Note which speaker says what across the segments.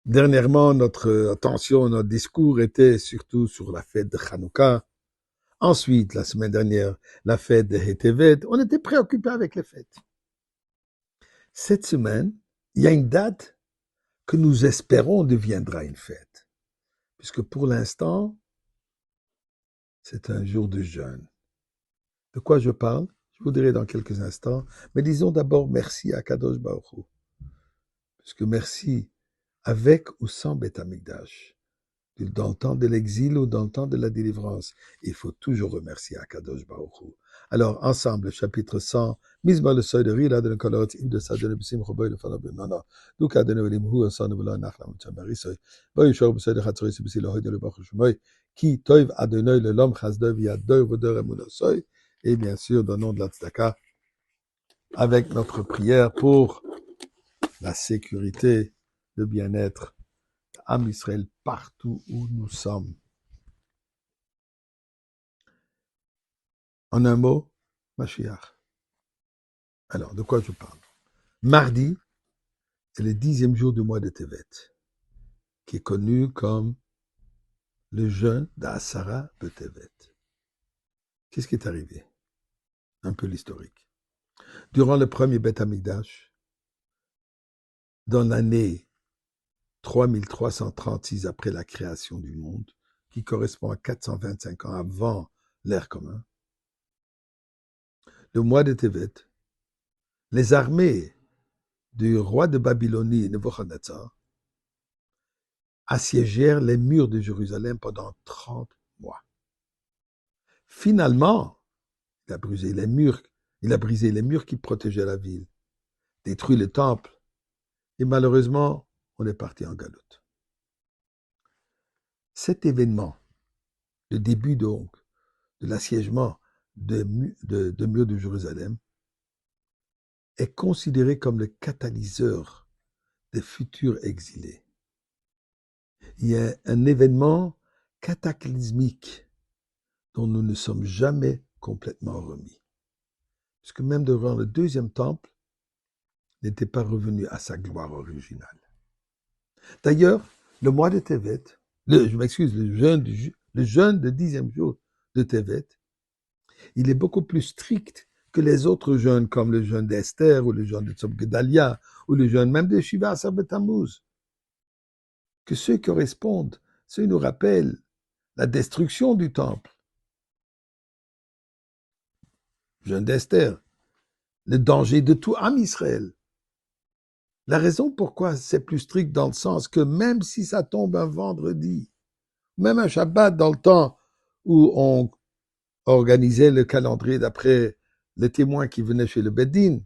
Speaker 1: Dernièrement, notre attention, notre discours était surtout sur la fête de Hanouka. Ensuite, la semaine dernière, la fête de Hetevet. On était préoccupés avec les fêtes. Cette semaine, il y a une date que nous espérons deviendra une fête. Puisque pour l'instant, c'est un jour de jeûne. De quoi je parle? Je vous dirai dans quelques instants. Mais disons d'abord merci à Kadosh Baruch Hu. Puisque merci avec ou sans Beth Amikdash. Dans le temps de l'exil ou dans le temps de la délivrance, il faut toujours remercier Akadosh Baruch Hu. Alors, ensemble, chapitre 100, Mizmor le seuil de rire, de kolot, de sadel, b'sim, choboy, le fanav, non, d'où kadene, velim, hu, asan, velo, nachlam, tchamari, soy, boy, shor, b'seuil de chatzori, b'si, le hoy, de le bach, shmoy, qui, toiv, adonoi, le lom, chasdov, yadoy, vodor, emuno, soy, et bien sûr, dans le nom de la tzedaka, avec notre prière pour la sécurité, le bien-être, Am Israël partout où nous sommes. En un mot, Mashiach. Alors, de quoi je parle? Mardi, c'est le 10e jour du mois de Tevet, qui est connu comme le jeûne d'Asara de Tevet. Qu'est-ce qui est arrivé? Un peu l'historique. Durant le premier Beth Amikdash, dans l'année 3336 après la création du monde, qui correspond à 425 ans avant l'ère commun, le mois de Tevet, les armées du roi de Babylonie, Nebuchadnezzar, assiégèrent les murs de Jérusalem pendant 30 mois. Finalement, il a brisé les murs qui protégeaient la ville, détruit le temple, et malheureusement, on est parti en galoute. Cet événement, le début donc de l'assiégement de murs de Jérusalem, est considéré comme le catalyseur des futurs exilés. Il y a un événement cataclysmique dont nous ne sommes jamais complètement remis. Parce que même devant le deuxième temple, n'était pas revenu à sa gloire originale. D'ailleurs, le mois de Tevet, le jeûne de 10e jour de Tevet, il est beaucoup plus strict que les autres jeûnes, comme le jeûne d'Esther, ou le jeûne de Tzom Gedalia, ou le jeûne même de Shiva Asar B'Tammuz. Que ceux correspondent, ceux nous rappellent la destruction du temple. Jeûne d'Esther, le danger de tout Am Israël. La raison pourquoi c'est plus strict dans le sens que même si ça tombe un vendredi, même un Shabbat dans le temps où on organisait le calendrier d'après les témoins qui venaient chez le Beddin,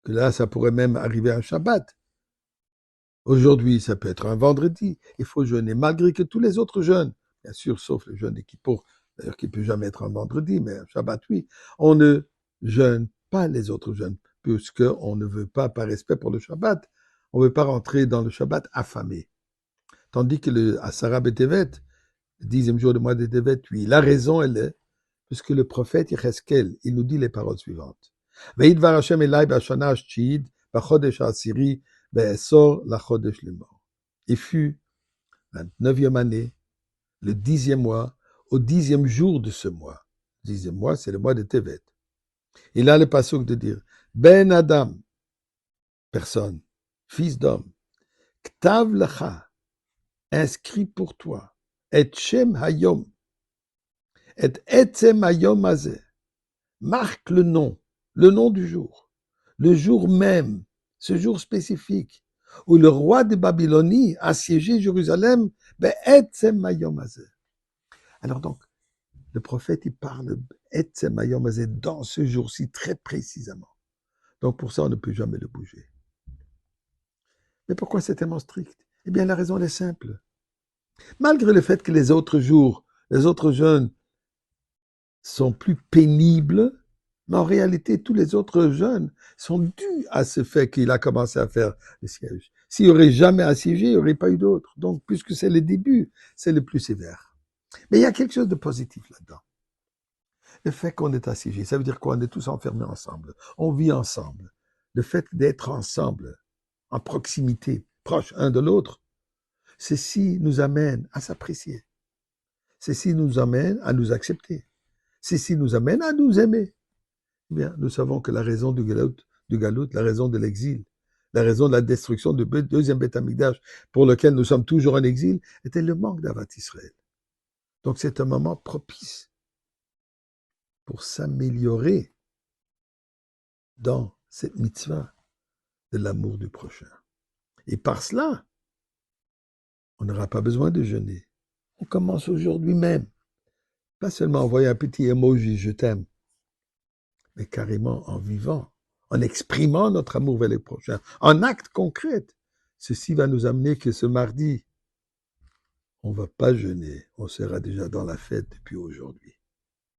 Speaker 1: que là ça pourrait même arriver un Shabbat. Aujourd'hui, ça peut être un vendredi. Il faut jeûner malgré que tous les autres jeûnent, bien sûr, sauf le jeûne des Kippour, d'ailleurs qui ne peut jamais être un vendredi, mais un Shabbat, oui. On ne jeûne pas les autres jeûnes, puisqu'on ne veut pas, par respect pour le Shabbat, on ne veut pas rentrer dans le Shabbat affamé. Tandis que le Asara B'Tevet, le 10e jour du mois de Tevet, oui, la raison, elle est, puisque le prophète Yecheskel, il nous dit les paroles suivantes. Ve'idvar Hashem elai b'ashana ha'sh'id, b'chodesh ha'asiri, be'esor lachodesh lemor. Il fut la 9e année, le 10e mois, au 10e jour de ce mois. Le 10e mois, c'est le mois de Tevet. Il a le passouk de dire, Ben Adam, personne, fils d'homme, Ktav lecha, inscrit pour toi, et Shem Hayom, et Etzem Hayom Hazeh, marque le nom du jour, le jour même, ce jour spécifique, où le roi de Babylonie a assiégé Jérusalem, ben Etzem Hayom Hazeh. Alors donc, le prophète, il parle Etzem Hayom Hazeh dans ce jour-ci très précisément. Donc pour ça, on ne peut jamais le bouger. Mais pourquoi c'est tellement strict? Eh bien, la raison est simple. Malgré le fait que les autres jours, les autres jeûnes sont plus pénibles, mais en réalité, tous les autres jeûnes sont dus à ce fait qu'il a commencé à faire le siège. S'il n'aurait jamais assiégé, il n'y aurait pas eu d'autres. Donc, puisque c'est le début, c'est le plus sévère. Mais il y a quelque chose de positif là-dedans. Le fait qu'on est assiégé, ça veut dire qu'on est tous enfermés ensemble. On vit ensemble. Le fait d'être ensemble, en proximité, proches un de l'autre, ceci nous amène à s'apprécier. Ceci nous amène à nous accepter. Ceci nous amène à nous aimer. Eh bien, nous savons que la raison du galout, la raison de l'exil, la raison de la destruction du deuxième Beth Amikdash, pour lequel nous sommes toujours en exil, était le manque d'Avat Israël. Donc c'est un moment propice pour s'améliorer dans cette mitzvah de l'amour du prochain. Et par cela, on n'aura pas besoin de jeûner. On commence aujourd'hui même. Pas seulement en envoyer un petit emoji, je t'aime, mais carrément en vivant, en exprimant notre amour vers les prochains, en actes concrets. Ceci va nous amener que ce mardi, on ne va pas jeûner, on sera déjà dans la fête depuis aujourd'hui.